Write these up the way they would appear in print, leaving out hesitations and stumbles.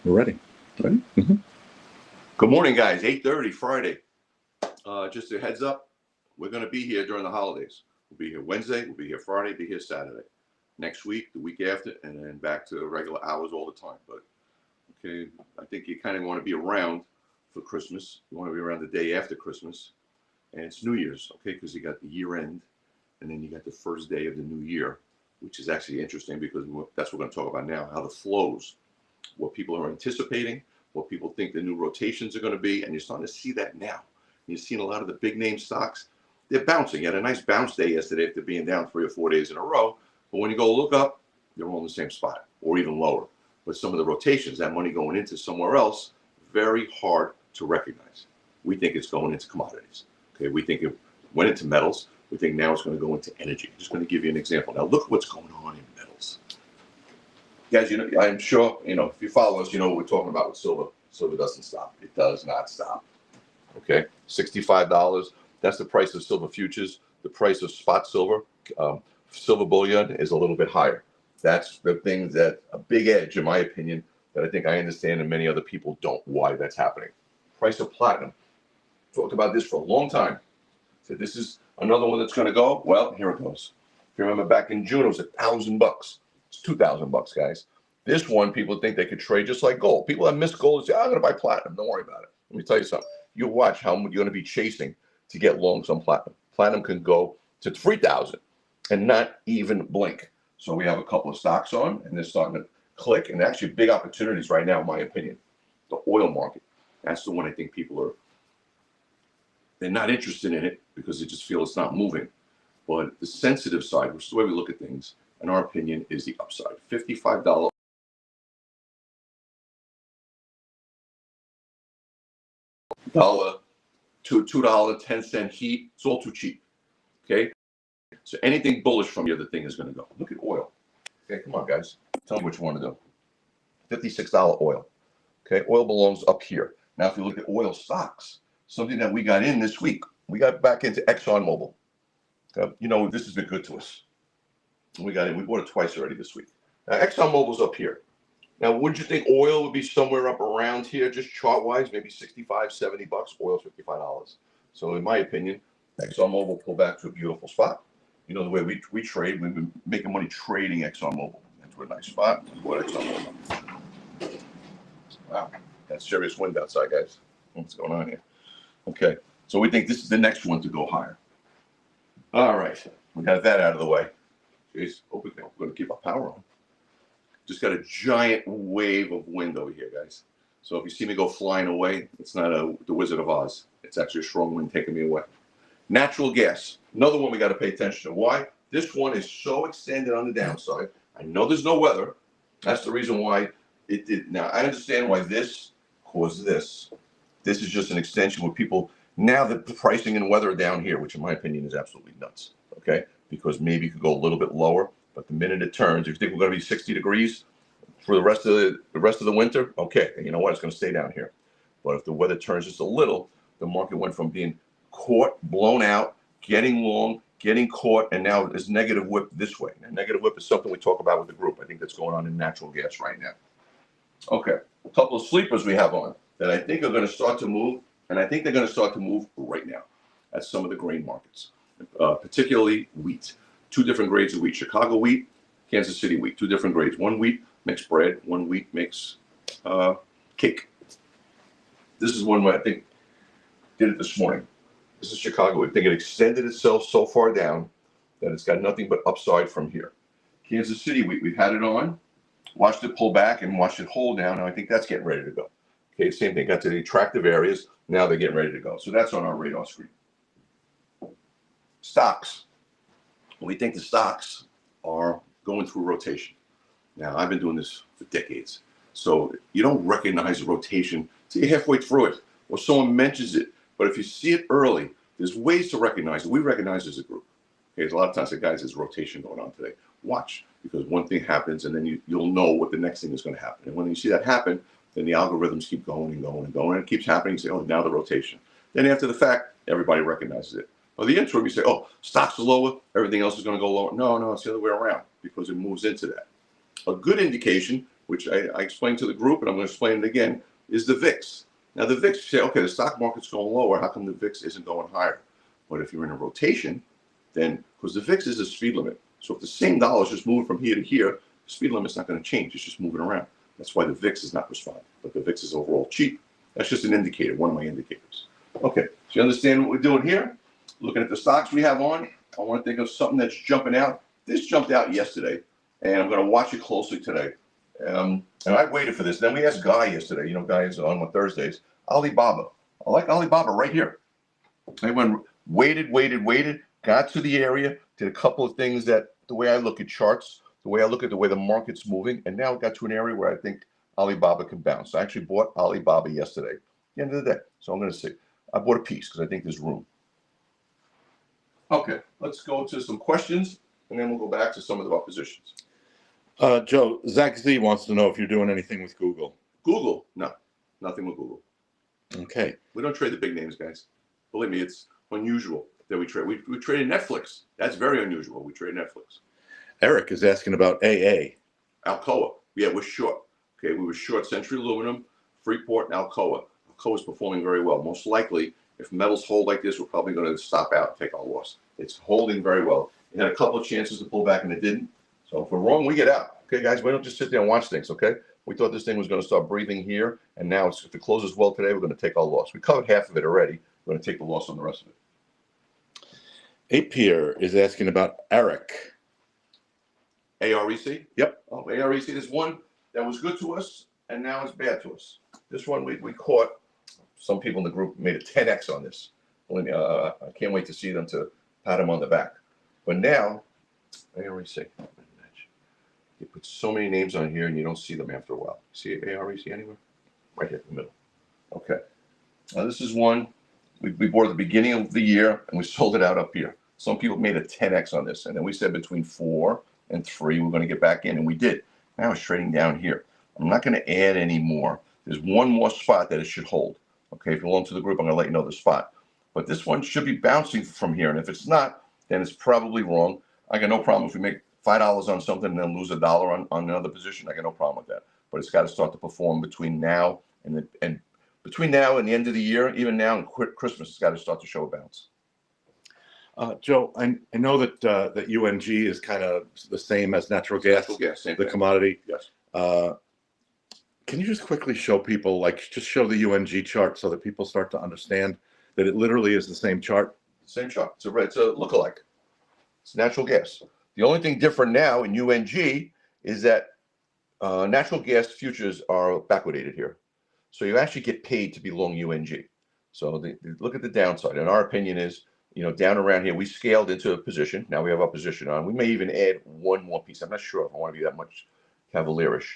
We're ready. Ready? Mm-hmm. Good morning, guys. 8:30 Friday. Just a heads up, we're going to be here during the holidays. We'll be here Wednesday, we'll be here Friday, be here Saturday. Next week, the week after, and then back to regular hours all the time. But, okay, I think you kind of want to be around for Christmas. You want to be around the day after Christmas. And it's New Year's, okay, because you got the year end, and then you got the first day of the new year, which is actually interesting because that's what we're going to talk about now, how the flows, what people are anticipating, what people think the new rotations are going to be, and you're starting to see that now. You've seen a lot of the big name stocks, they're bouncing. You had a nice bounce day yesterday after being down 3 or 4 days in a row, but when you go look up, they're all in the same spot or even lower. But some of the rotations, that money going into somewhere else, very hard to recognize. We think it's going into commodities. Okay, we think it went into metals. We think now it's going to go into energy. I'm just going to give you an example. Now look what's going on in metals. Guys, I'm sure, if you follow us, you know what we're talking about with silver. Silver doesn't stop. It does not stop. Okay, $65. That's the price of silver futures. The price of spot silver, silver bullion is a little bit higher. That's the thing that a big edge, in my opinion, that I think I understand and many other people don't, why that's happening. Price of platinum. Talked about this for a long time. Said this is another one that's going to go. Well, here it goes. If you remember back in June, it was $1,000. It's $2,000, guys. This one, people think they could trade just like gold. People that miss gold say, I'm going to buy platinum. Don't worry about it. Let me tell you something. You watch how you're going to be chasing to get longs on platinum. Platinum can go to 3,000 and not even blink. So we have a couple of stocks on, and they're starting to click. And actually, big opportunities right now, in my opinion. The oil market. That's the one I think people they're not interested in it because they just feel it's not moving. But the sensitive side, which is the way we look at things, in our opinion, is the upside. $55 to $2.10 heat. It's all too cheap. Okay? So anything bullish from here, the thing is going to go. Look at oil. Okay, come on, guys. Tell me what you want to do. $56 oil. Okay, oil belongs up here. Now, if you look at oil stocks, something that we got in this week, we got back into ExxonMobil. This has been good to us. We got it. We bought it twice already this week. Now, ExxonMobil's up here. Now, wouldn't you think oil would be somewhere up around here, just chart-wise, maybe $65, $70? Oil's $55. So, in my opinion, ExxonMobil pulled back to a beautiful spot. You know, the way we trade, we've been making money trading ExxonMobil. That's a nice spot. We bought ExxonMobil. Wow, that's serious wind outside, guys. What's going on here? Okay, so we think this is the next one to go higher. All right, we got that out of the way. Jeez, hope we're going to keep our power on. Just got a giant wave of wind over here, guys. So if you see me go flying away, it's not the Wizard of Oz. It's actually a strong wind taking me away. Natural gas, another one we got to pay attention to. Why? This one is so extended on the downside. I know there's no weather. That's the reason why it did. Now, I understand why this caused this. This is just an extension where people, now the pricing and weather are down here, which in my opinion is absolutely nuts, okay? Because maybe you could go a little bit lower, but the minute it turns, if you think we're going to be 60 degrees for the rest of the winter, okay, and you know what? It's going to stay down here. But if the weather turns just a little, the market went from being caught, blown out, getting long, getting caught, and now there's negative whip this way. And negative whip is something we talk about with the group. I think that's going on in natural gas right now. Okay, a couple of sleepers we have on that I think are going to start to move, and I think they're going to start to move right now at some of the grain markets, particularly wheat. Two different grades of wheat: Chicago wheat, Kansas City wheat. Two different grades. One wheat makes bread. One wheat makes cake. This is one where I think did it this morning. This is Chicago. I think it extended itself so far down that it's got nothing but upside from here. Kansas City wheat, we've had it on, watched it pull back and watched it hold down. Now I think that's getting ready to go. Okay, same thing. Got to the attractive areas. Now they're getting ready to go. So that's on our radar screen. Stocks. We think the stocks are going through rotation. Now, I've been doing this for decades. So you don't recognize a rotation until you're halfway through it or someone mentions it. But if you see it early, there's ways to recognize it. We recognize it as a group. Okay, there's a lot of times that, guys, there's rotation going on today. Watch, because one thing happens and then you'll know what the next thing is going to happen. And when you see that happen, then the algorithms keep going and going and going. And it keeps happening. You say, oh, now the rotation. Then after the fact, everybody recognizes it. Or the interim, you say, oh, stocks are lower, everything else is going to go lower. No, it's the other way around because it moves into that. A good indication which I explained to the group, and I'm going to explain it again, is the VIX. Now, the VIX, you say, okay, the stock market's going lower. How come the VIX isn't going higher? But if you're in a rotation, then, because the VIX is a speed limit. So if the same dollar is just moving from here to here, the speed limit's not going to change. It's just moving around. That's why the VIX is not responding. But the VIX is overall cheap. That's just an indicator, one of my indicators. Okay, so you understand what we're doing here? Looking at the stocks we have on, I want to think of something that's jumping out. This jumped out yesterday, and I'm going to watch it closely today. And I waited for this. Then we asked Guy yesterday. You know, Guy is on Thursdays. Alibaba. I like Alibaba right here. I waited, got to the area, did a couple of things that the way I look at charts, the way I look at the way the market's moving, and now it got to an area where I think Alibaba can bounce. I actually bought Alibaba yesterday, at the end of the day. So I'm going to see. I bought a piece because I think there's room. Okay, let's go to some questions, and then we'll go back to some of our positions. Joe, Zach Z wants to know if you're doing anything with Google. Google? No, nothing with Google. Okay. We don't trade the big names, guys. Believe me, it's unusual that we trade. We trade Netflix. That's very unusual. We trade Netflix. Eric is asking about AA. Alcoa. Yeah, we're short. Okay, we were short Century Aluminum, Freeport, and Alcoa. Alcoa is performing very well. Most likely, if metals hold like this, we're probably going to stop out and take our loss. It's holding very well. It had a couple of chances to pull back, and it didn't. So if we're wrong, we get out. Okay, guys, we don't just sit there and watch things, okay? We thought this thing was going to start breathing here, and now if it closes well today, we're going to take our loss. We covered half of it already. We're going to take the loss on the rest of it. Apier is asking about AREC. AREC? Yep. Oh, AREC, there's one that was good to us, and now it's bad to us. This one we caught. Some people in the group made a 10x on this. I can't wait to see them to pat them on the back. But now, AREC. You put so many names on here, and you don't see them after a while. See AREC anywhere? Right here in the middle. Okay. Now this is one we bought at the beginning of the year, and we sold it out up here. Some people made a 10x on this, and then we said between 4 and 3 we're going to get back in, and we did. Now it's trading down here. I'm not going to add any more. There's one more spot that it should hold. Okay, if you belong to the group, I'm going to let you know the spot. But this one should be bouncing from here, and if it's not, then it's probably wrong. I got no problem if we make $5 on something and then lose $1 on another position. I got no problem with that. But it's got to start to perform between now and between now and the end of the year, even now and Christmas, it's got to start to show a bounce. Joe, I know that that UNG is kind of the same as natural gas, Same the thing. commodity. Yes. Can you just quickly show people, just show the UNG chart so that people start to understand that it literally is the same chart? Same chart. It's a lookalike. It's natural gas. The only thing different now in UNG is that natural gas futures are backwardated here. So you actually get paid to be long UNG. So look at the downside. And our opinion is, down around here, we scaled into a position. Now we have our position on. We may even add one more piece. I'm not sure if I want to be that much cavalierish,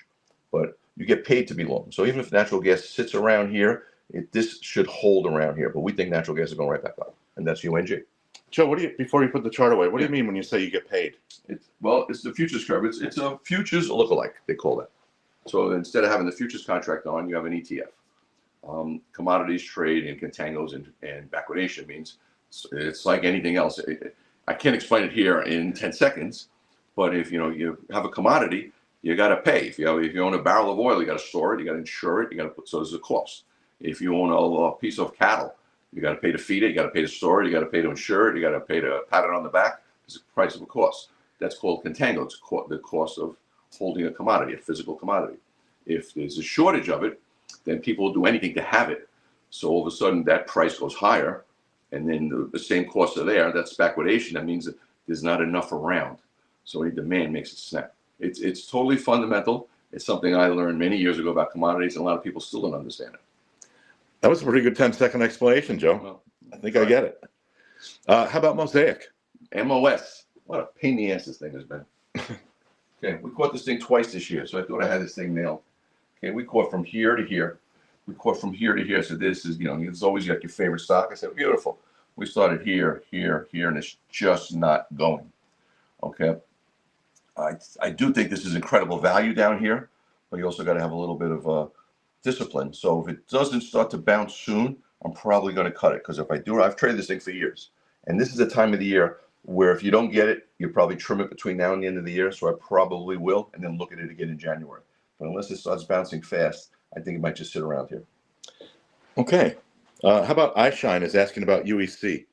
but you get paid to be long. So even if natural gas sits around here, this should hold around here. But we think natural gas is going right back up, and that's UNG. Joe, before you put the chart away, what do you mean when you say you get paid? It's the futures curve. It's a futures lookalike, they call that. So instead of having the futures contract on, you have an ETF. Commodities trade in contangos and backwardation means it's like anything else. I can't explain it here in 10 seconds, but if you have a commodity, you got to pay. If you own a barrel of oil, you got to store it, you got to insure it, so there's a cost. If you own a piece of cattle, you got to pay to feed it, you got to pay to store it, you got to pay to insure it, you got to pay to pat it on the back. It's the price of a cost. That's called contango. It's the cost of holding a commodity, a physical commodity. If there's a shortage of it, then people will do anything to have it. So all of a sudden that price goes higher, and then the same costs are there. That's backwardation. That means that there's not enough around. So any demand makes it snap. It's totally fundamental. It's something I learned many years ago about commodities, and a lot of people still don't understand it. That was a pretty good 10-second explanation, Joe. Well, I think I get it. How about Mosaic? MOS. What a pain in the ass this thing has been. Okay, we caught this thing twice this year, so I thought I had this thing nailed. Okay, we caught from here to here. We caught from here to here. So this is, it's always like your favorite stock. I said, beautiful. We started here, here, here, and it's just not going. Okay. I do think this is incredible value down here, but you also got to have a little bit of discipline. So if it doesn't start to bounce soon, I'm probably going to cut it, because if I do, I've traded this thing for years. And this is the time of the year where if you don't get it, you probably trim it between now and the end of the year. So I probably will, and then look at it again in January. But unless it starts bouncing fast, I think it might just sit around here. Okay. How about iShine is asking about UEC?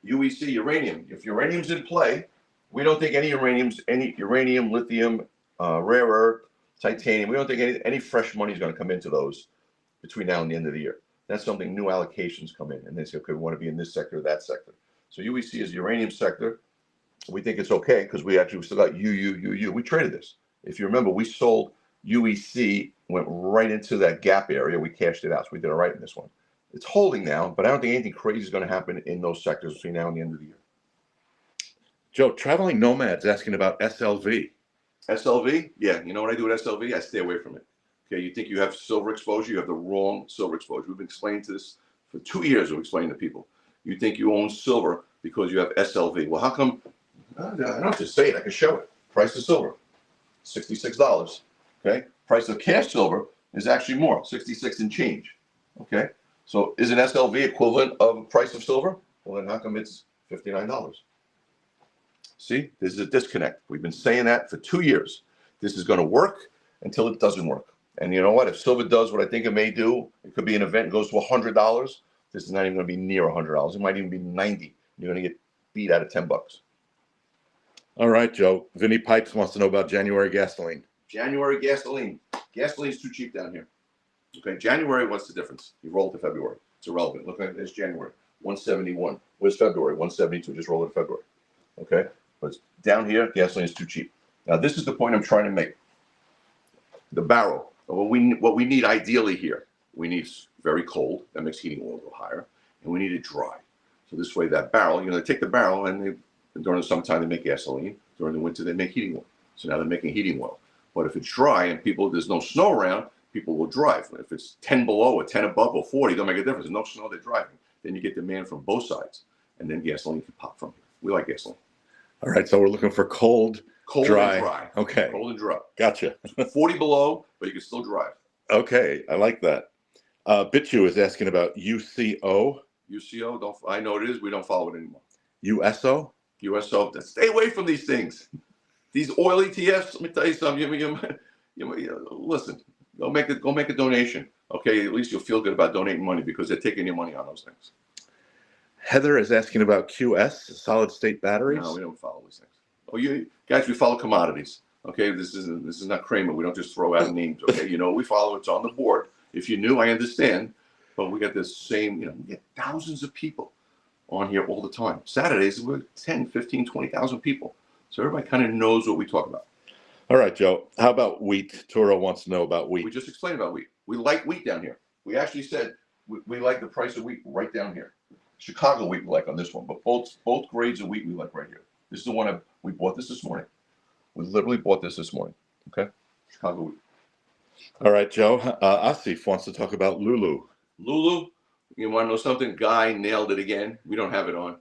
UEC, uranium. If uranium's in play, we don't think any uranium, lithium, rare earth, titanium, we don't think any fresh money is going to come into those between now and the end of the year. That's something new allocations come in, and they say, okay, we want to be in this sector or that sector. So UEC is the uranium sector. We think it's okay because we still got UU. We traded this. If you remember, we sold UEC, went right into that gap area. We cashed it out, so we did all right in this one. It's holding now, but I don't think anything crazy is going to happen in those sectors between now and the end of the year. Joe, Traveling Nomad's asking about SLV. SLV, yeah. You know what I do with SLV? I stay away from it. Okay, you think you have silver exposure? You have the wrong silver exposure. We've been explaining to this for 2 years. We've explained to people. You think you own silver because you have SLV. Well, how come? I don't have to say it. I can show it. Price of silver, $66. Okay. Price of cash silver is actually more, 66 and change. Okay. So is an SLV equivalent of price of silver? Well, then how come it's $59? See, this is a disconnect. We've been saying that for 2 years. This is going to work until it doesn't work. And you know what? If silver does what I think it may do, it could be an event goes to $100. This is not even going to be near $100. It might even be 90. You're going to get beat out of $10. All right, Joe. Vinny Pipes wants to know about January gasoline. January gasoline. Gasoline's too cheap down here. Okay, January, what's the difference? You roll to February. It's irrelevant. Look at this January, 171. Where's February? 172. Just roll it to February. Okay, but down here, gasoline is too cheap. Now, this is the point I'm trying to make. The barrel. What we need ideally here, we need very cold. That makes heating oil go higher, and we need it dry. So this way, that barrel, they take the barrel and during the summertime they make gasoline. During the winter they make heating oil. So now they're making heating oil. But if it's dry and there's no snow around, people will drive. If it's 10 below or 10 above or 40, don't make a difference. There's no snow, they're driving. Then you get demand from both sides, and then gasoline can pop from here. We like gasoline. All right, so we're looking for cold, dry. And dry. Okay. Cold and dry. Gotcha. 40 below, but you can still drive. Okay, I like that. Bitu is asking about UCO. UCO, I know it is. We don't follow it anymore. USO? USO. Stay away from these things. These oil ETFs. Let me tell you something. Listen. Go make a donation. Okay, at least you'll feel good about donating money because they're taking your money on those things. Heather is asking about QS, solid state batteries. No, we don't follow these things. Oh, you guys, we follow commodities. Okay, this is not Kramer. We don't just throw out names. Okay, we follow. It's on the board. If you knew, I understand. But we got this same. We get thousands of people on here all the time. Saturdays we're 10, 15, 20,000 people. So everybody kind of knows what we talk about. All right, Joe. How about wheat? Toro wants to know about wheat. We just explained about wheat. We like wheat down here. We actually said we like the price of wheat right down here. Chicago wheat we like on this one, but both grades of wheat we like right here. This is the one we bought this morning. We literally bought this morning. Okay, Chicago wheat. All right, Joe. Asif wants to talk about Lulu. Lulu, you want to know something? Guy nailed it again. We don't have it on.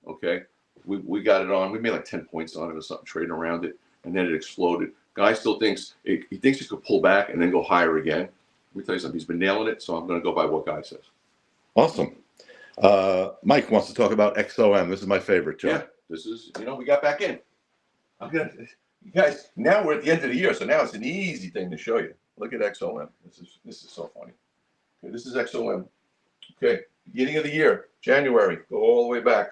Okay, we got it on. We made like 10 points on it or something, trading around it, and then it exploded. Guy still thinks he thinks it could pull back and then go higher again. Let me tell you something. He's been nailing it, so I'm going to go by what Guy says. Awesome. Mike wants to talk about XOM. This is my favorite, Joe. Yeah, this is, we got back in. You guys, now we're at the end of the year, so now it's an easy thing to show you. Look at XOM. This is so funny. Okay, this is XOM. Okay, beginning of the year, January, go all the way back.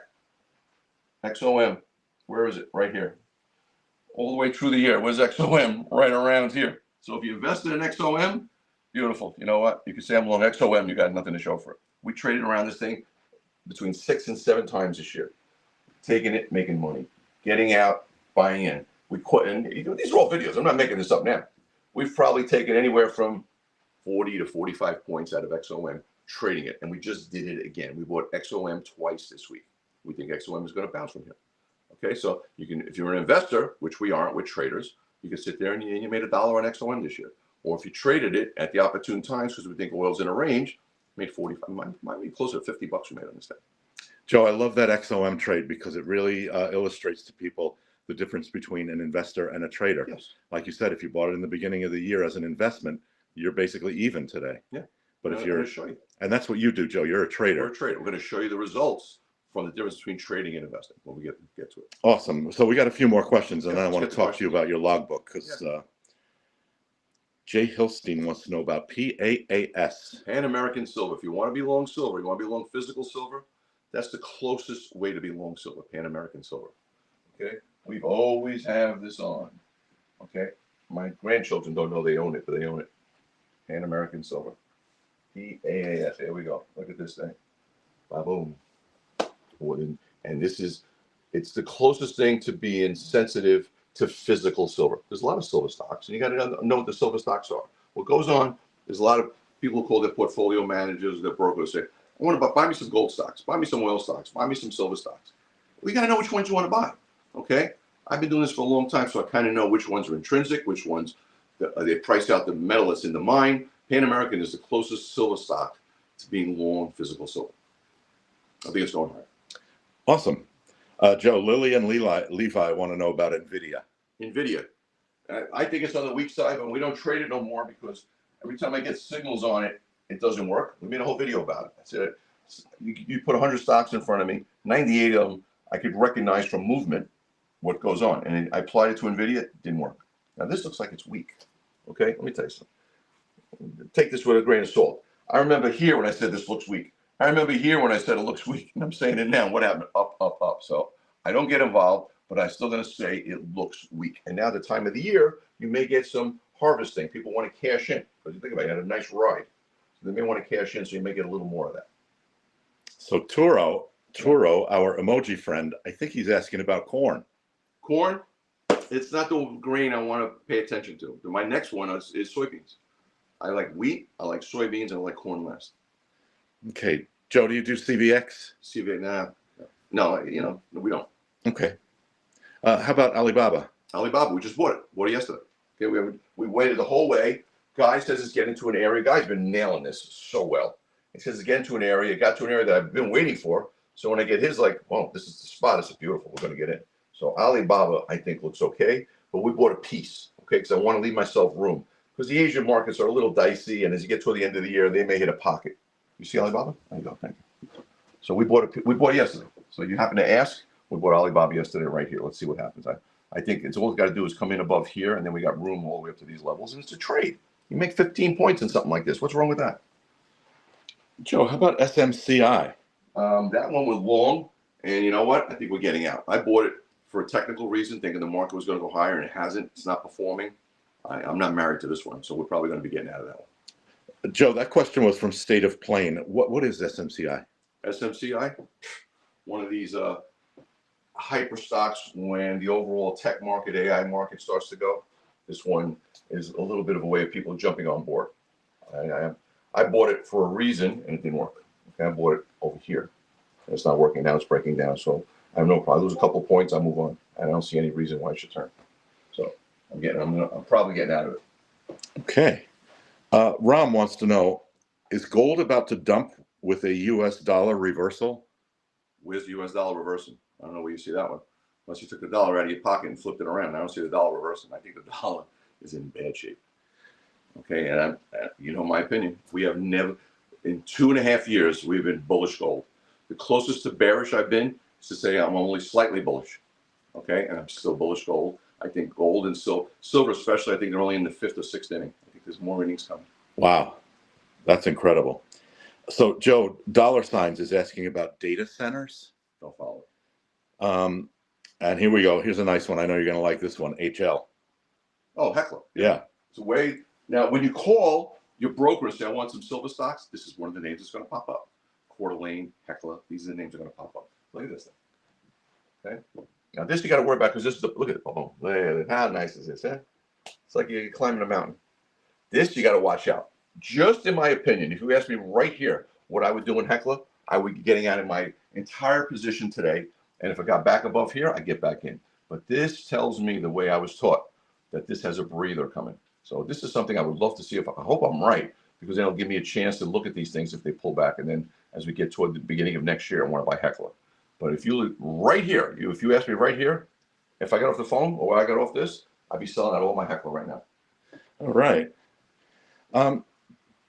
XOM, where is it? Right here. All the way through the year. Where's XOM? Right around here. So if you invested in XOM, beautiful. You know what? You can say I'm long XOM, you got nothing to show for it. We traded around this thing between 6 and 7 times this year. Taking it, making money. Getting out, buying in. We quit. And these are all videos. I'm not making this up now. We've probably taken anywhere from 40 to 45 points out of XOM trading it. And we just did it again. We bought XOM twice this week. We think XOM is going to bounce from here. Okay, so you can, if you're an investor, which we aren't, we're traders, you can sit there and you made $1 on XOM this year. Or if you traded it at the opportune times because we think oil's in a range, made 45, might be closer to $50 we made on this thing. Joe, I love that XOM trade because it really illustrates to people the difference between an investor and a trader. Yes. Like you said, if you bought it in the beginning of the year as an investment, you're basically even today. Yeah. But I'm going to show you. And that's what you do, Joe. You're a trader. We're a trader. We're going to show you the results from the difference between trading and investing when we get to it. Awesome. So we got a few more questions, and Yeah, then I want to talk to you about your logbook because Jay Hilstein wants to know about PAAS. Pan American Silver. If you want to be long silver, you want to be long physical silver, that's the closest way to be long silver, Pan American Silver. Okay? We've always have this on. Okay? My grandchildren don't know they own it, but they own it. Pan American Silver. PAAS. There we go. Look at this thing. Ba-boom. And this is, it's the closest thing to being sensitive to physical silver. There's a lot of silver stocks, and you got to know what the silver stocks are. What goes on, there's a lot of people who call their portfolio managers, their brokers, say, I want to buy me some gold stocks, buy me some oil stocks, buy me some silver stocks. Well, you got to know which ones you want to buy. Okay? I've been doing this for a long time, so I kind of know which ones are intrinsic, which ones they price out the metal that's in the mine. Pan American is the closest silver stock to being long physical silver. I think it's going higher. Awesome. Joe, Lily and Levi want to know about NVIDIA. NVIDIA. I think it's on the weak side, but we don't trade it no more because every time I get signals on it, it doesn't work. We made a whole video about it. I said, you put 100 stocks in front of me, 98 of them I could recognize from movement what goes on. And I applied it to NVIDIA, it didn't work. Now this looks like it's weak. Okay, let me tell you something. Take this with a grain of salt. I remember here when I said this looks weak. I remember here when I said it looks weak, and I'm saying it now. What happened? Up, up, up. So I don't get involved, but I'm still going to say it looks weak. And now the time of the year, you may get some harvesting. People want to cash in because you think about it, you had a nice ride. So they may want to cash in, so you may get a little more of that. So Turo, our emoji friend, I think he's asking about corn. Corn, it's not the grain I want to pay attention to. My next one is soybeans. I like wheat, I like soybeans, and I like corn last. Okay. Joe, do you do CVX? CVX, no, we don't. Okay. How about Alibaba? Alibaba, we just bought it. Bought it yesterday. Okay, we waited the whole way. Guy says it's getting to an area. Guy's been nailing this so well. He says it's getting to an area. It got to an area that I've been waiting for. So when I get his, like, well, this is the spot. It's beautiful. We're going to get in. So Alibaba, I think, looks okay. But we bought a piece, okay, because I want to leave myself room. Because the Asian markets are a little dicey, and as you get toward the end of the year, they may hit a pocket. You see Alibaba? There you go. Thank you. So we bought it yesterday. So you happen to ask, we bought Alibaba yesterday right here. Let's see what happens. I think it's all we got to do is come in above here, and then we got room all the way up to these levels, and it's a trade. You make 15 points in something like this. What's wrong with that? Joe, how about SMCI? That one was long, and you know what? I think we're getting out. I bought it for a technical reason, thinking the market was going to go higher, and it hasn't. It's not performing. I'm not married to this one, so we're probably going to be getting out of that one. Joe, that question was from State of Plain. What is SMCI? SMCI, one of these hyper stocks when the overall tech market, AI market starts to go. This one is a little bit of a way of people jumping on board. I bought it for a reason, and it didn't work. Okay, I bought it over here. And it's not working now. It's breaking down. So I have no problem. I lose a couple of points, I move on. I don't see any reason why I should turn. So I'm probably getting out of it. Okay. Ram wants to know, is gold about to dump with a U.S. dollar reversal? Where's the U.S. dollar reversing? I don't know where you see that one. Unless you took the dollar out of your pocket and flipped it around. I don't see the dollar reversing. I think the dollar is in bad shape. Okay, and you know my opinion. We have never, in 2.5 years, we've been bullish gold. The closest to bearish I've been is to say I'm only slightly bullish. Okay, and I'm still bullish gold. I think gold and silver especially, I think they're only in the 5th or 6th inning. I think there's more innings coming. Wow, that's incredible. So Joe, dollar signs is asking about data centers. Don't follow it. And here we go. Here's a nice one. I know you're going to like this one. HL. Oh, Heckler. Yeah. It's a way. Now, when you call your broker and say, I want some silver stocks, this is one of the names that's going to pop up. Coeur d'Alene, Heckler, these are the names that are going to pop up. Look at this thing. Okay. Now, this you got to worry about because this is the, look at it. Oh, how nice is this, eh? It's like you're climbing a mountain. This you got to watch out. Just in my opinion, if you ask me right here what I would do in Heckler, I would be getting out of my entire position today. And if I got back above here, I get back in. But this tells me the way I was taught that this has a breather coming. So this is something I would love to see. I hope I'm right, because then it'll give me a chance to look at these things if they pull back. And then as we get toward the beginning of next year, I want to buy Heckler. But if you look right here, if you ask me right here, if I got off the phone or I got off this, I'd be selling out all my Heckler right now. All right.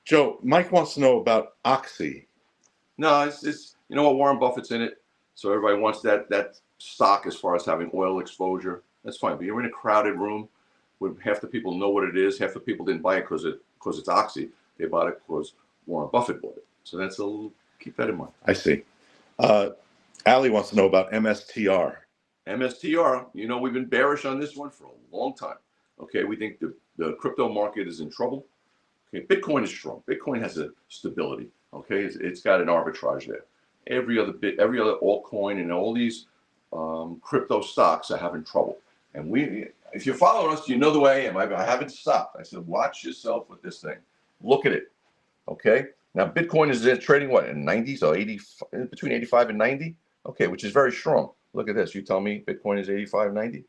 Joe, Mike wants to know about Oxy. No, it's you know what, Warren Buffett's in it. So everybody wants that stock as far as having oil exposure. That's fine. But you're in a crowded room. where half the people know what it is, half the people didn't buy it because it's Oxy. They bought it because Warren Buffett bought it. So that's a little, keep that in mind. I see. Ali wants to know about MSTR. MSTR, we've been bearish on this one for a long time. Okay, we think the crypto market is in trouble. Okay, Bitcoin is strong. Bitcoin has a stability. Okay, it's got an arbitrage there. Every other altcoin and all these crypto stocks are having trouble. And if you're following us, you know the way I am. I haven't stopped. I said, watch yourself with this thing. Look at it. Okay. Now Bitcoin is trading what in 90, so 80, between 85 and 90. Okay, which is very strong. Look at this. You tell me Bitcoin is 85, 90.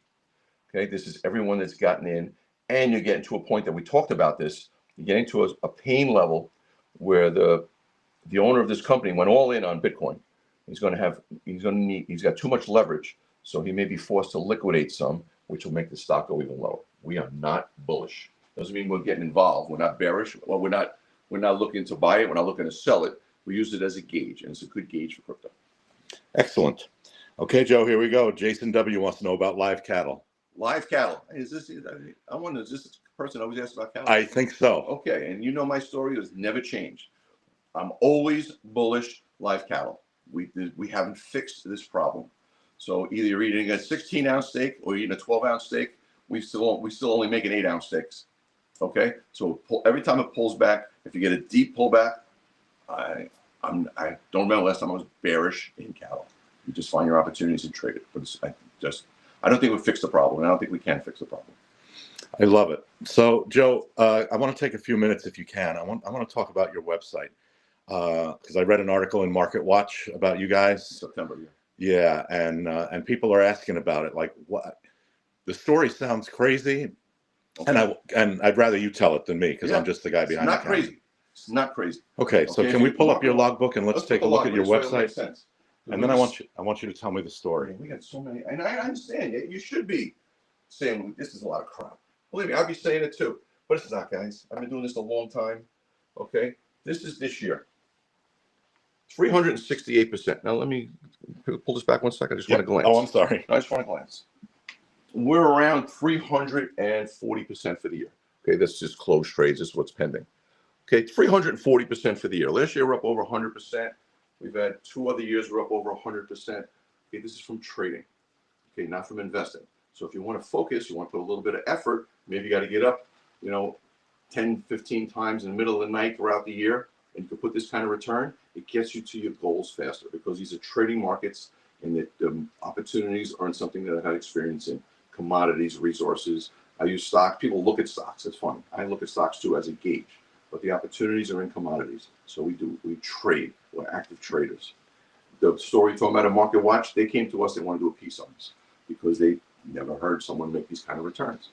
Okay, this is everyone that's gotten in, and you're getting to a point that we talked about this. You're getting to a pain level where the owner of this company went all in on Bitcoin. He's got too much leverage, so he may be forced to liquidate some, which will make the stock go even lower. We are not bullish. Doesn't mean we're getting involved. We're not bearish. Well, we're not looking to buy it. We're not looking to sell it. We use it as a gauge, and it's a good gauge for crypto. Excellent. Okay, Joe, here we go. Jason W. wants to know about live cattle. Live cattle. Is this person always asks about cattle? I think so. Okay, and my story has never changed. I'm always bullish live cattle. We haven't fixed this problem. So either you're eating a 16-ounce steak or you're eating a 12-ounce steak. We still only make an 8-ounce steaks. Okay, so every time it pulls back, if you get a deep pullback, I don't remember last time I was bearish in cattle. You just find your opportunities and trade it. But I don't think we fixed the problem. I don't think we can fix the problem. I love it. So, Joe, I want to take a few minutes if you can. I want to talk about your website because I read an article in Market Watch about you guys. September, yeah. Yeah, and people are asking about it. Like, what? The story sounds crazy, okay. and I'd rather you tell it than me because I'm just the guy behind the camera. It's not crazy. Okay, so can we pull up your logbook and let's take a look at your website? And then I want you to tell me the story. We got so many, and I understand. You should be saying this is a lot of crap. Believe me, I'd be saying it too. But it's not, guys. I've been doing this a long time. Okay, this is this year. 368%. Now let me pull this back one second. I just want to glance. Oh, I'm sorry. I just want to glance. We're around 340% for the year. Okay, that's just closed trades. This is what's pending. Okay, 340% for the year. Last year we're up over 100%. We've had 2 other years we're up over 100%. Okay, this is from trading. Okay, not from investing. So if you want to focus, you want to put a little bit of effort, maybe you got to get up, 10, 15 times in the middle of the night throughout the year, and you can put this kind of return. It gets you to your goals faster because these are trading markets and the opportunities are in something that I've had experience in. Commodities, resources. I use stocks. People look at stocks. It's funny. I look at stocks too as a gauge, but the opportunities are in commodities. So we trade. We're active traders. The story talking about a Market Watch, they came to us, they want to do a piece on us because they never heard someone make these kind of returns.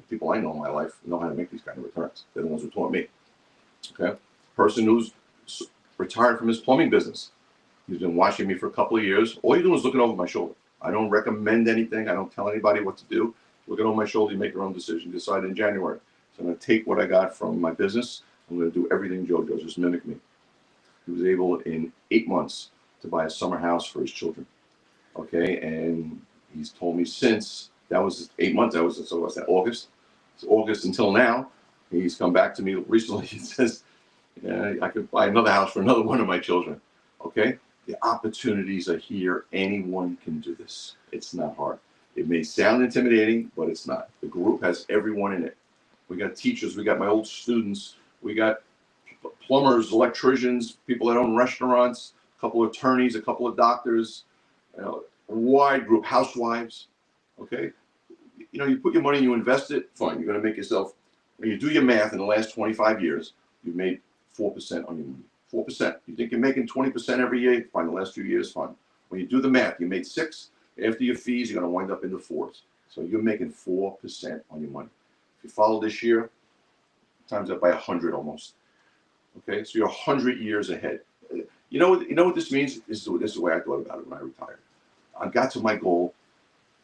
People I know in my life know how to make these kind of returns. They're the ones who taught me. Okay, person who's retired from his plumbing business. He's been watching me for a couple of years. All you're doing is looking over my shoulder. I don't recommend anything. I don't tell anybody what to do. Looking over my shoulder, you make your own decision. Decide in January. So I'm going to take what I got from my business. I'm going to do everything Joe does. Just mimic me. He was able in 8 months to buy a summer house for his children. Okay, and he's told me since that was 8 months. So what's that? August. It's August until now. He's come back to me recently. He says, "Yeah, I could buy another house for another one of my children." Okay, the opportunities are here. Anyone can do this. It's not hard. It may sound intimidating, but it's not. The group has everyone in it. We got teachers. We got my old students. We got plumbers, electricians, people that own restaurants, a couple of attorneys, a couple of doctors, a wide group, housewives. Okay, you put your money and you invest it. Fine, you're going to make yourself. When you do your math, in the last 25 years, you've made 4% on your money. 4%. You think you're making 20% every year? Fine. The last few years, fine. When you do the math, you made 6. After your fees, you're going to wind up in the 4s. So you're making 4% on your money. If you follow this year, times that by 100 almost. Okay, so you're 100 years ahead. You know what this means? This is the way I thought about it when I retired. I got to my goal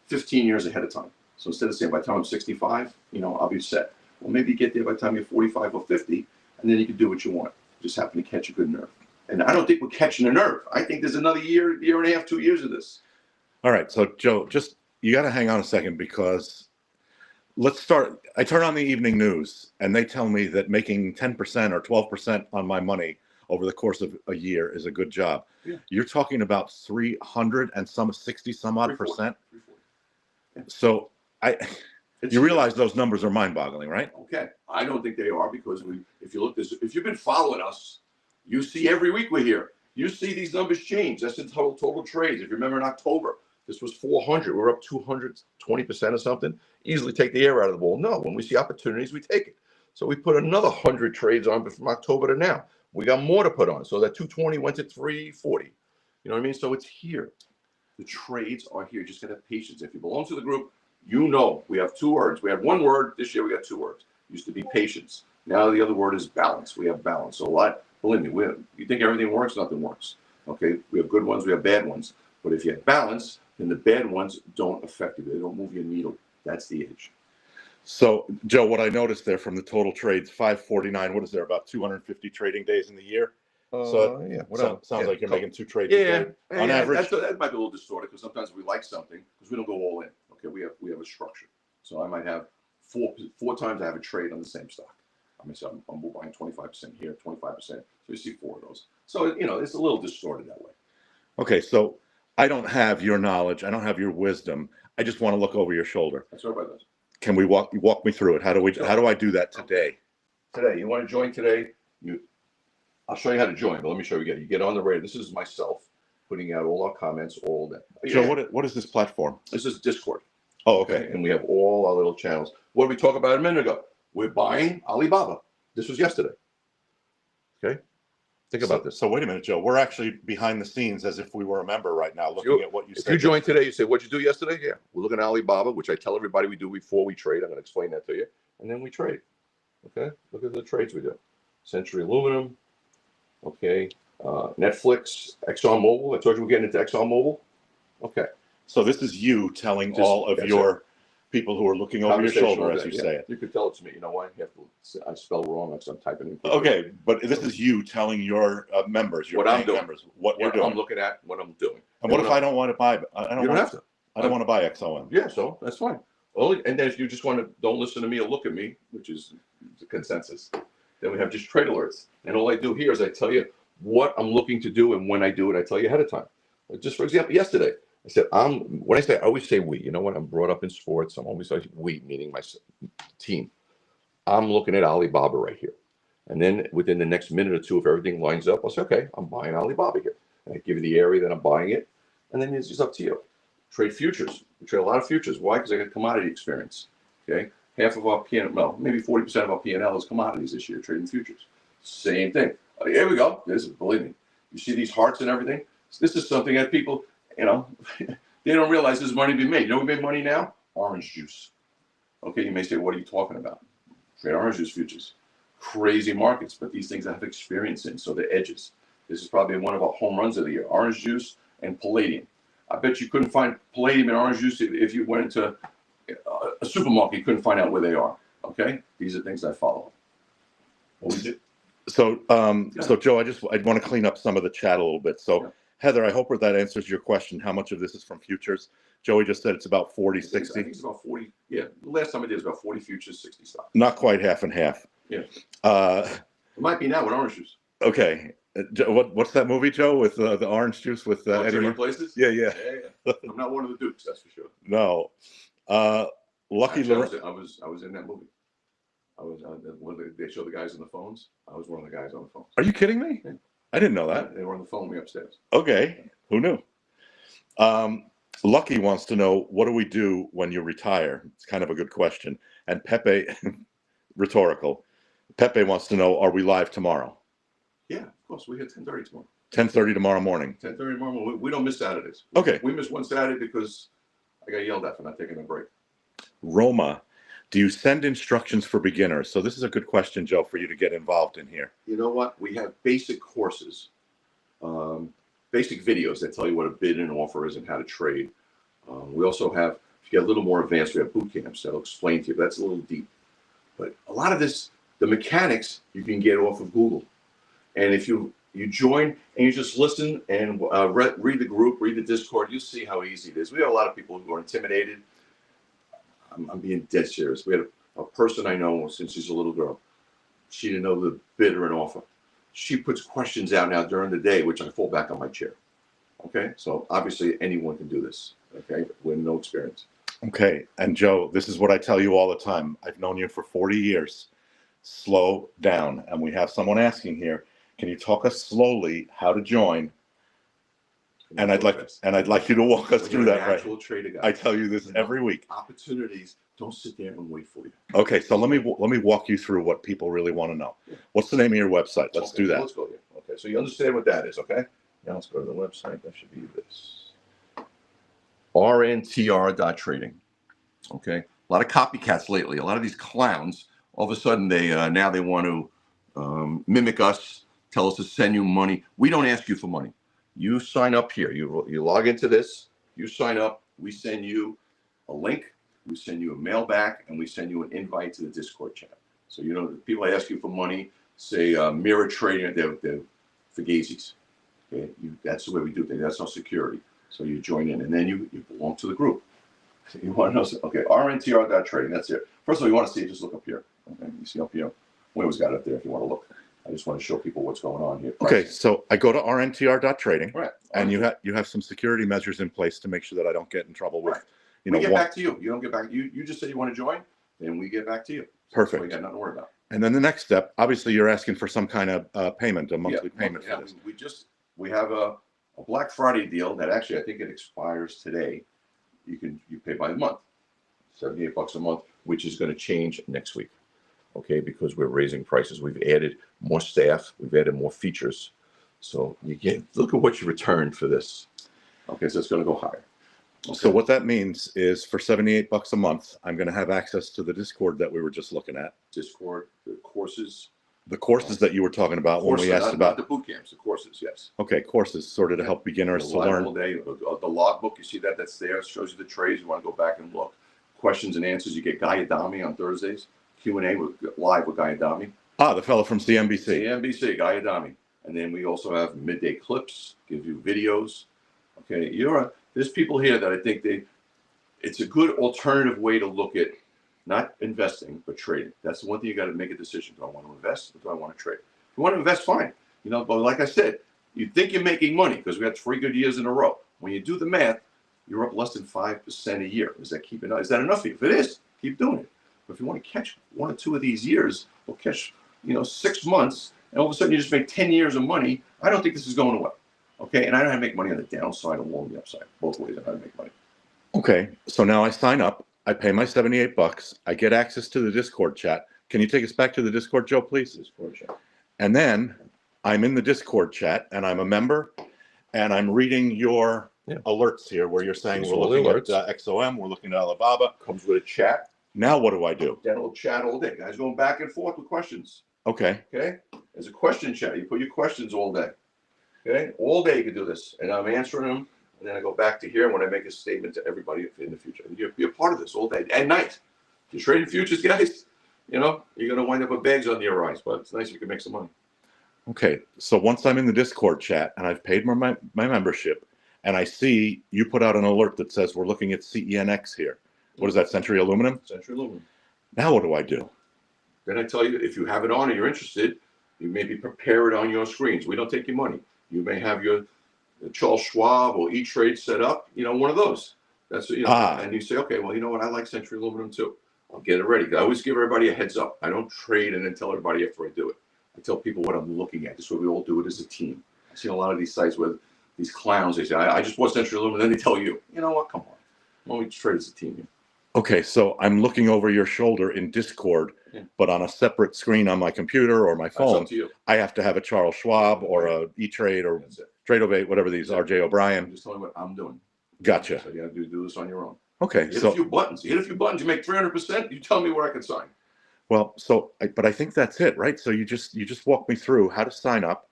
15 years ahead of time. So instead of saying by the time I'm 65, I'll be set. Well, maybe you get there by the time you're 45 or 50, and then you can do what you want. You just happen to catch a good nerve. And I don't think we're catching a nerve. I think there's another year and a half, 2 years of this. All right. So, Joe, you got to hang on a second because let's start. I turn on the evening news and they tell me that making 10% or 12% on my money over the course of a year is a good job. Yeah. You're talking about 300 and some 60 some odd 340. percent. 340. Yeah. So It's you realize those numbers are mind-boggling, right? Okay, I don't think they are because if you look this, if you've been following us, you see every week we're here. You see these numbers change. That's the total trades. If you remember in October, this was 400. We're up 220% or something. Easily take the air out of the ball. No, when we see opportunities, we take it. So we put another 100 trades on from October to now. We got more to put on. So that 220 went to 340. You know what I mean? So it's here. The trades are here. Just gotta have patience. If you belong to the group, you know we have 2 words. We had 1 word. This year we got 2 words. Used to be patience. Now the other word is balance. We have balance. So a lot, believe me, you think everything works, nothing works. Okay, we have good ones, we have bad ones. But if you have balance, then the bad ones don't affect you. They don't move your needle. That's the edge. So, Joe, what I noticed there from the total trades, 549, what is there, about 250 trading days in the year? So yeah, sounds like you're making 2 trades a day on average. that might be a little distorted because sometimes we like something because we don't go all in. Okay, we have a structure. So I might have four times I have a trade on the same stock. I mean, so I'm buying 25% here, 25%. So you see 4 of those. So it's a little distorted that way. Okay, so I don't have your knowledge. I don't have your wisdom. I just want to look over your shoulder. That's what everybody does. Can we walk me through it? How do I do that today? Today, you want to join today? I'll show you how to join, but let me show you again. You get on the radio. This is myself putting out all our comments all day. Joe, what is this platform? This is Discord. Oh, okay. And we have all our little channels. What did we talk about a minute ago? We're buying Alibaba. This was yesterday. Okay? Think about this. So wait a minute, Joe. We're actually behind the scenes as if we were a member right now, looking at what you said. If you join today, you say, what'd you do yesterday? Yeah. We're looking at Alibaba, which I tell everybody we do before we trade. I'm going to explain that to you. And then we trade. Okay? Look at the trades we do. Century Aluminum. Okay. Netflix, ExxonMobil. I told you we're getting into ExxonMobil. Okay. So this is you telling all of your people who are looking over your shoulder as you say it. You could tell it to me. You know why? I spell wrong because I'm typing in. Okay, but this is you telling your members, your paying members, what you're doing. I'm looking at what I'm doing. And what if I don't want to buy? You don't have to. I don't want to buy XOM. Yeah, so that's fine. And then if you just want to don't listen to me or look at me, which is the consensus, then we have just trade alerts. And all I do here is I tell you what I'm looking to do, and when I do it, I tell you ahead of time. Just for example, yesterday, I said, when I always say we, you know what? I'm brought up in sports. I'm always like we, meaning my team. I'm looking at Alibaba right here. And then within the next minute or two, if everything lines up, I'll say, okay, I'm buying Alibaba here. And I give you the area that I'm buying it. And then it's just up to you. Trade futures. We trade a lot of futures. Why? Because I got commodity experience. Okay. Half of our P&L, well, maybe 40% of our P&L is commodities this year, trading futures. Same thing. Here we go. Believe me. You see these hearts and everything? This is something that people, they don't realize there's money being made. You know what we make money now? Orange juice. Okay, you may say, what are you talking about? Trade orange juice futures. Crazy markets, but these things I have experience in, so they're edges. This is probably one of our home runs of the year. Orange juice and palladium. I bet you couldn't find palladium and orange juice if you went into a supermarket. You couldn't find out where they are. Okay? These are things I follow. What we do. So, so Joe, I want to clean up some of the chat a little bit. So, Heather, I hope that answers your question. How much of this is from futures? Joey just said it's about 40, 60. I think it's about 40. Yeah, the last time I did was about 40 futures, 60 stocks. Not quite half and half. Yeah. It might be now with orange juice. Okay. What's that movie, Joe, with the orange juice with Eddie Murphy? Places? Yeah. I'm not one of the Dukes, that's for sure. No. Lucky Lorraine. I was in that movie. I was when they show the guys on the phones. I was one of the guys on the phones. Are you kidding me? Yeah. I didn't know that. They were on the phone with me upstairs. Okay. Who knew? Lucky wants to know, what do we do when you retire? It's kind of a good question. And Pepe, rhetorical. Pepe wants to know, are we live tomorrow? Yeah, of course. We hit 10:30 tomorrow. 10:30 tomorrow morning. 10:30 tomorrow morning. We don't miss Saturdays. Okay. We missed one Saturday because I got yelled at for not taking a break. Roma, do you send instructions for beginners? So this is a good question, Joe, for you to get involved in here. You know what? We have basic courses, basic videos that tell you what a bid and offer is and how to trade. We also have, if you get a little more advanced, we have boot camps that'll explain to you. That's a little deep. But a lot of this, the mechanics, you can get off of Google. And if you join and you just listen and read the group, read the Discord, you'll see how easy it is. We have a lot of people who are intimidated. I'm being dead serious. We had a person I know since she's a little girl. She didn't know the bid or an offer. She puts questions out now during the day, which I fall back on my chair. Okay, so obviously anyone can do this. Okay, with no experience. Okay, and Joe, this is what I tell you all the time. I've known you for 40 years. Slow down. And we have someone asking here, can you talk us slowly how to join? And I'd like you to walk us through that. Natural trader guy. I tell you this every week. Opportunities don't sit there and wait for you. Okay, so let me walk you through what people really want to know. What's the name of your website? Let's do that. Let's go here. Okay, so you understand what that is, okay? Now let's go to the website. That should be this. RNTR.trading. Okay, a lot of copycats lately. A lot of these clowns. All of a sudden, they now they want to mimic us. Tell us to send you money. We don't ask you for money. You sign up here. You log into this. You sign up. We send you a link. We send you a mail back, and we send you an invite to the Discord chat. So you know, people ask you for money, say mirror trading, they're fugazis. Okay, that's the way we do things. That's no security. So you join in, and then you belong to the group. So you want to know? Okay, RNTR.trading. That's it. First of all, you want to see it, just look up here. Okay, you see up here. We always got it up there if you want to look. I just want to show people what's going on here. Okay, so I go to RNTR.trading, right, and you have some security measures in place to make sure that I don't get in trouble with, we get back to you. You don't get back. You just say you want to join, then we get back to you. Perfect. So you got nothing to worry about. And then the next step, obviously, you're asking for some kind of payment, a monthly payment for this. We have a Black Friday deal that actually I think it expires today. You pay by the month, $78 a month, which is going to change next week. Okay, because we're raising prices. We've added more staff. We've added more features. So look at what you returned for this. Okay, so it's going to go higher. Okay. So what that means is for $78 a month, I'm going to have access to the Discord that we were just looking at. Discord, the courses. The courses that you were talking about when we asked about the boot camps, the courses, yes. Okay, courses, sort of to help beginners to learn. All day. The logbook, you see that's there. It shows you the trades. You want to go back and look. Questions and answers. You get Guy Adami on Thursdays. Q&A live with Guy Adami. The fellow from CNBC. CNBC, Guy Adami. And then we also have midday clips, give you videos. Okay, there's people here that I think it's a good alternative way to look at not investing, but trading. That's the one thing you got to make a decision. Do I want to invest or do I want to trade? If you want to invest, fine. But like I said, you think you're making money because we had 3 good years in a row. When you do the math, you're up less than 5% a year. Is that enough for you? If it is, keep doing it. But if you want to catch 1 or 2 of these years, or catch 6 months, and all of a sudden you just make 10 years of money, I don't think this is going away. Okay, and I know how to make money on the downside and along the upside. Both ways I know how to make money. Okay, so now I sign up. I pay my $78. I get access to the Discord chat. Can you take us back to the Discord, Joe, please? Discord chat. And then I'm in the Discord chat, and I'm a member, and I'm reading your alerts here, where you're saying we're looking at XOM, we're looking at Alibaba. Comes with a chat. Now what do I do? Then it'll chat all day. Guys going back and forth with questions. Okay. Okay. There's a question chat. You put your questions all day. Okay. All day you can do this, and I'm answering them. And then I go back to here when I make a statement to everybody in the future. And you're a part of this all day. At night, you're trading futures, guys. You're going to wind up with bags on your eyes, but it's nice if you can make some money. Okay, so once I'm in the Discord chat and I've paid my membership, and I see you put out an alert that says we're looking at CENX here. What is that, Century Aluminum? Century Aluminum. Now what do I do? Then I tell you, if you have it on and you're interested, you maybe prepare it on your screens. We don't take your money. You may have your Charles Schwab or E-Trade set up, one of those. That's and you say, okay, well, you know what? I like Century Aluminum too. I'll get it ready. I always give everybody a heads up. I don't trade and then tell everybody after I do it. I tell people what I'm looking at. This is where we all do it as a team. I see a lot of these sites where these clowns, they say, I just bought Century Aluminum, then they tell you, you know what? Come on. Why don't we trade as a team here? Okay, so I'm looking over your shoulder in Discord, but on a separate screen on my computer or my phone. That's up to you. I have to have a Charles Schwab or a E-Trade or Trade-O-Bait, whatever these, R.J. O'Brien. I'm just telling you what I'm doing. Gotcha. So you have to do this on your own. Okay, hit a few buttons. You make 300%. You tell me where I can sign. Well, but I think that's it, right? So you just walk me through how to sign up,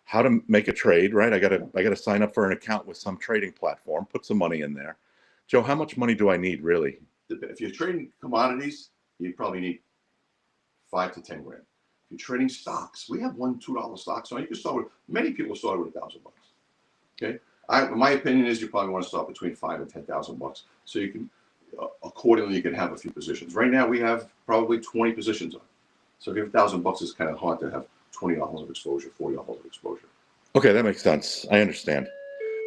how to make a trade, right? I gotta sign up for an account with some trading platform, put some money in there. Joe, how much money do I need really? If you're trading commodities, you probably need $5 to $10 grand. If you're trading stocks, we have $1-2 stocks. So you can start with. Many people start with $1,000. Okay, my opinion is you probably want to start between $5,000 and $10,000, so you can accordingly, you can have a few positions. Right now, we have probably 20 positions on. So if you have $1,000, it's kind of hard to have $20 of exposure, $40 of exposure. Okay, that makes sense. I understand.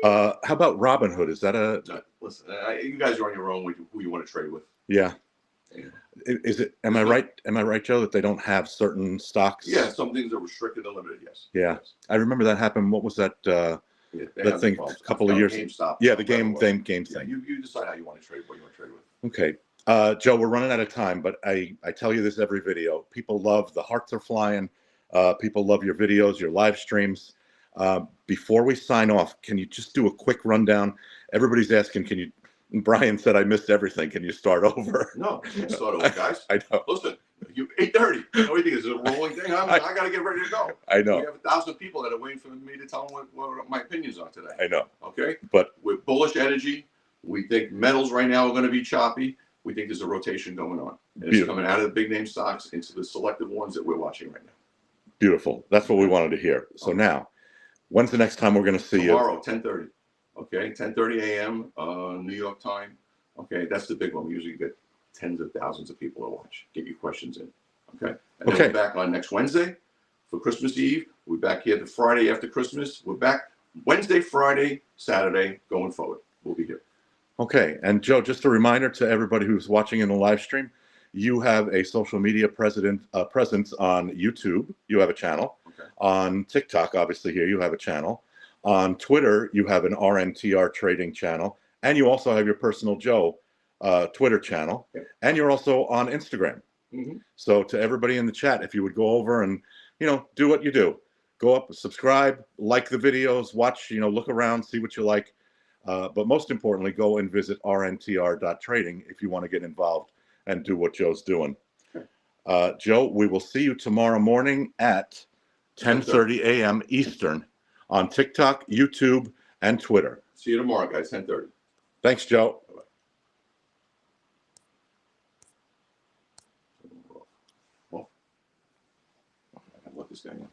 How about Robinhood? Is that a? Listen, you guys are on your own with who you want to trade with. Yeah. Yeah. Is it? Am I right? Am I right, Joe? That they don't have certain stocks? Yeah, some things are restricted and limited. Yes. Yeah, yes. I remember that happened. What was that? Yeah, That thing a couple of years. GameStop. Yeah, the game Yeah, thing. you decide how you want to trade, what you want to trade with. Okay. Joe, we're running out of time, but I tell you this every video. People love the hearts are flying. People love your videos, your live streams. Before we sign off, can you just do a quick rundown? Everybody's asking, can you? Brian said I missed everything. Can you start over? No, you can't start over, guys. I know. Listen, 8:30. You know what you think? Is it a rolling thing? I got to get ready to go. I know. We have 1,000 people that are waiting for me to tell them what my opinions are today. I know. Okay? But we're bullish energy. We think metals right now are going to be choppy. We think there's a rotation going on. And it's coming out of the big name stocks into the selective ones that we're watching right now. Beautiful. That's what we wanted to hear. So now, when's the next time we're going to see Tomorrow, 10:30. Okay, 10:30 a.m. New York time. Okay, that's the big one. We usually get tens of thousands of people to watch. Get your questions in. Okay, and then we're back on next Wednesday for Christmas Eve. We're back here the Friday after Christmas. We're back Wednesday, Friday, Saturday going forward. We'll be here. Okay, and Joe, just a reminder to everybody who's watching in the live stream, you have a social media presence on YouTube. You have a channel. Okay. On TikTok, obviously here, you have a channel. On Twitter, you have an RNTR trading channel. And you also have your personal Joe Twitter channel. Okay. And you're also on Instagram. Mm-hmm. So to everybody in the chat, if you would go over and, do what you do. Go up, subscribe, like the videos, watch, look around, see what you like. But most importantly, go and visit RNTR.trading if you want to get involved and do what Joe's doing. Okay. Joe, we will see you tomorrow morning at 10:30 a.m. Eastern on TikTok, YouTube, and Twitter. See you tomorrow, guys, 10:30. Thanks, Joe. Bye-bye. Well, I gotta let this guy in.